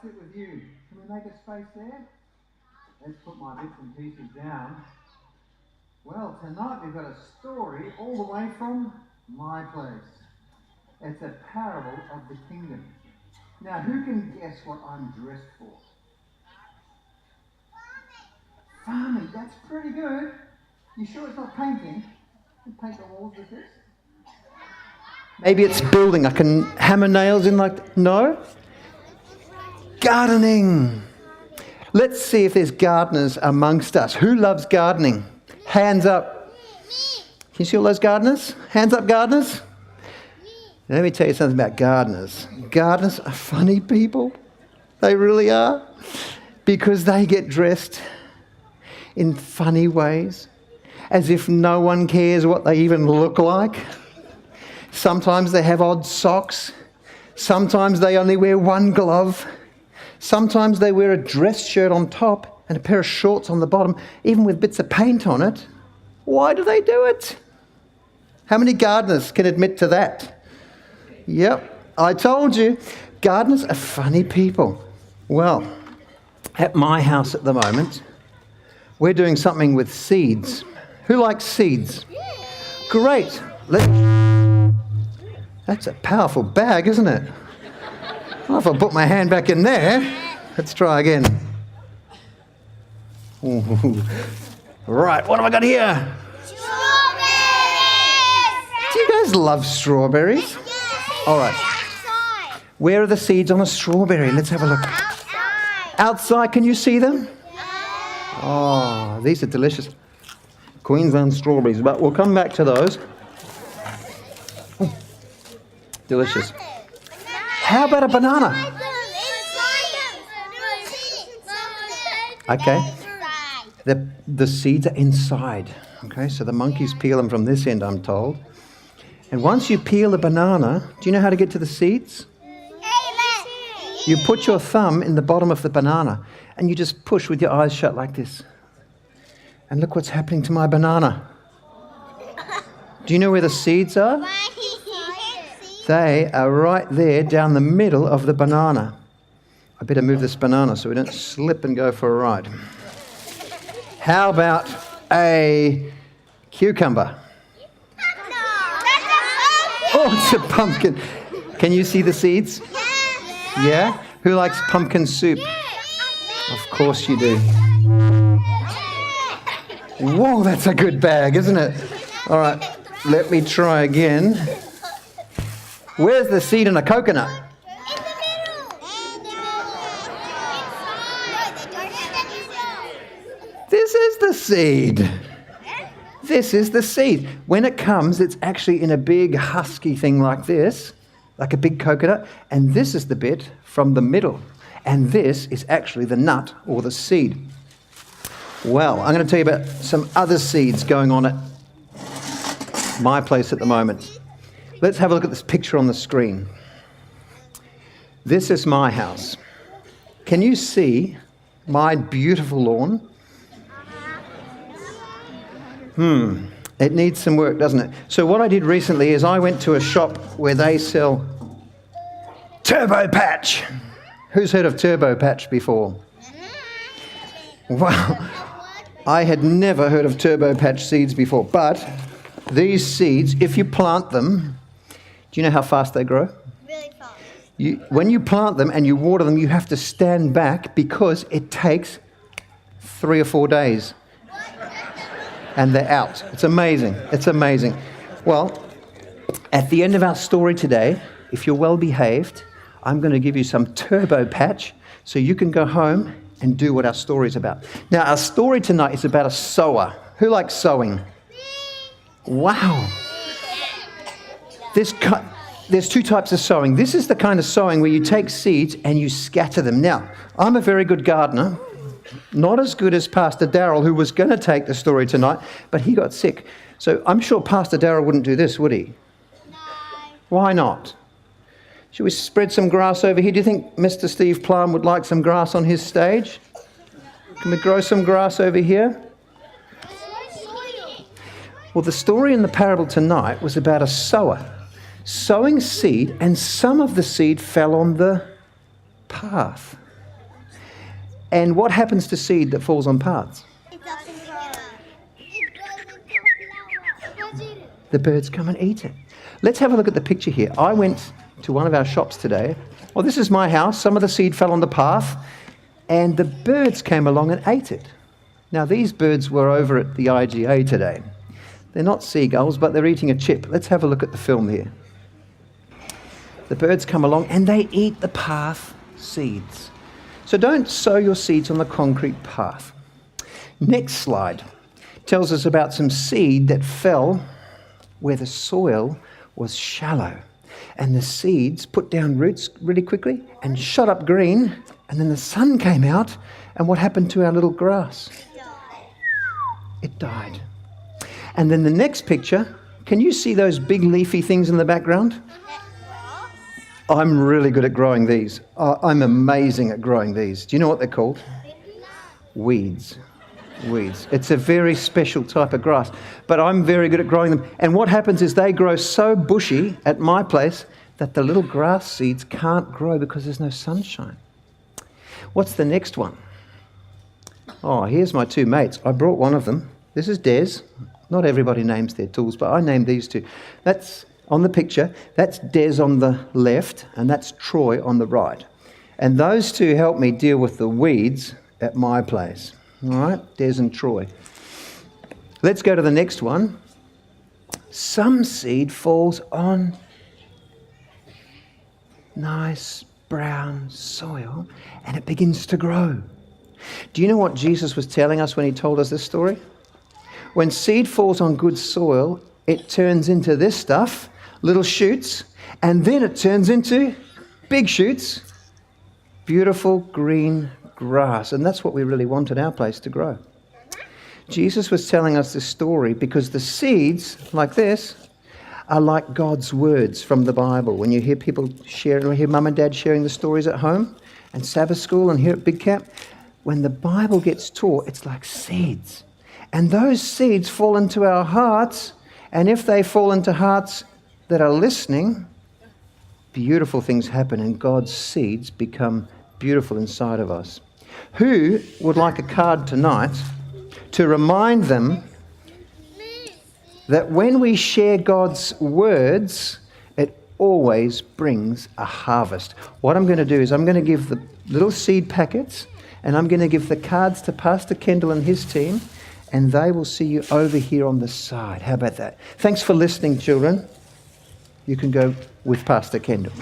sit with you? Can we make a space there? Let's put my bits and pieces down. Well, tonight we've got a story all the way from my place. It's a parable of the kingdom. Now, who can guess what I'm dressed for? Farming. That's pretty good. You sure it's not painting? You paint the walls with this? Maybe it's building. I can hammer nails in like... No? Gardening. Let's see if there's gardeners amongst us. Who loves gardening? Hands up. Can you see all those gardeners? Hands up, gardeners. Let me tell you something about gardeners. Gardeners are funny people. They really are. Because they get dressed in funny ways, as if no one cares what they even look like. Sometimes they have odd socks. Sometimes they only wear one glove. Sometimes they wear a dress shirt on top and a pair of shorts on the bottom, even with bits of paint on it. Why do they do it? How many gardeners can admit to that? Yep, I told you. Gardeners are funny people. Well, at my house at the moment, we're doing something with seeds. Who likes seeds? Great. That's a powerful bag, isn't it? Well, if I put my hand back in there, let's try again. Ooh. Right, what have I got here? Strawberries! Do you guys love strawberries? Yes. All right. Outside. Where are the seeds on a strawberry? Let's have a look. Outside. Outside, can you see them? Yes. Oh, these are delicious. Queensland strawberries, but we'll come back to those. Ooh. Delicious. How about a banana? Okay. The seeds are inside. Okay, so the monkeys peel them from this end, I'm told. And once you peel a banana, do you know how to get to the seeds? You put your thumb in the bottom of the banana and you just push with your eyes shut like this. And look what's happening to my banana. Do you know where the seeds are? They are right there down the middle of the banana. I better move this banana so we don't slip and go for a ride. How about a cucumber? Oh, it's a pumpkin. Can you see the seeds? Yeah? Who likes pumpkin soup? Of course you do. Whoa, that's a good bag, isn't it? All right, let me try again. Where's the seed in a coconut? This is the seed. This is the seed. When it comes, it's actually in a big husky thing like this, like a big coconut, and this is the bit from the middle. And this is actually the nut or the seed. Well, I'm going to tell you about some other seeds going on at my place at the moment. Let's have a look at this picture on the screen. This is my house. Can you see my beautiful lawn? It needs some work, doesn't it? So what I did recently is I went to a shop where they sell Turbo Patch. Who's heard of Turbo Patch before? Well, I had never heard of Turbo Patch seeds before, but these seeds, if you plant them, do you know how fast they grow? Really fast. When you plant them and you water them, you have to stand back because it takes 3 or 4 days. And they're out. It's amazing. It's amazing. Well, at the end of our story today, if you're well behaved, I'm going to give you some Turbo Patch so you can go home and do what our story is about. Now, our story tonight is about a sower. Who likes sowing? Wow. There's 2 types of sowing. This is the kind of sowing where you take seeds and you scatter them. Now, I'm a very good gardener. Not as good as Pastor Darryl, who was going to take the story tonight, but he got sick. So I'm sure Pastor Darryl wouldn't do this, would he? No. Why not? Should we spread some grass over here? Do you think Mr. Steve Plum would like some grass on his stage? Can we grow some grass over here? Well, the story in the parable tonight was about a sower sowing seed, and some of the seed fell on the path. And what happens to seed that falls on paths? It doesn't grow. It grows into a flower. The birds come and eat it. Let's have a look at the picture here. I went to one of our shops today. Well, this is my house. Some of the seed fell on the path, and the birds came along and ate it. Now, these birds were over at the IGA today. They're not seagulls, but they're eating a chip. Let's have a look at the film here. The birds come along and they eat the path seeds. So don't sow your seeds on the concrete path. Next slide tells us about some seed that fell where the soil was shallow. And the seeds put down roots really quickly and shot up green. And then the sun came out. And what happened to our little grass? It died. And then the next picture, can you see those big leafy things in the background? I'm really good at growing these. I'm amazing at growing these. Do you know what they're called? Weeds. Weeds. It's a very special type of grass, but I'm very good at growing them. And what happens is they grow so bushy at my place that the little grass seeds can't grow because there's no sunshine. What's the next one? Oh, here's my two mates. I brought one of them. This is Des. Not everybody names their tools, but I named these two. That's on the picture. That's Des on the left, and that's Troy on the right. And those two help me deal with the weeds at my place. All right, Des and Troy. Let's go to the next one. Some seed falls on nice brown soil, and it begins to grow. Do you know what Jesus was telling us when he told us this story? When seed falls on good soil, it turns into this stuff, little shoots, and then it turns into big shoots, beautiful green grass. And that's what we really want in our place to grow. Jesus was telling us this story because the seeds, like this, are like God's words from the Bible. When you hear people sharing, or hear mum and dad sharing the stories at home, and Sabbath school, and here at Big Camp, when the Bible gets taught, it's like seeds. And those seeds fall into our hearts, and if they fall into hearts that are listening, beautiful things happen, and God's seeds become beautiful inside of us. Who would like a card tonight to remind them that when we share God's words, it always brings a harvest? What I'm going to do is I'm going to give the little seed packets, and I'm going to give the cards to Pastor Kendall and his team, and they will see you over here on the side. How about that? Thanks for listening, children. You can go with Pastor Kendall.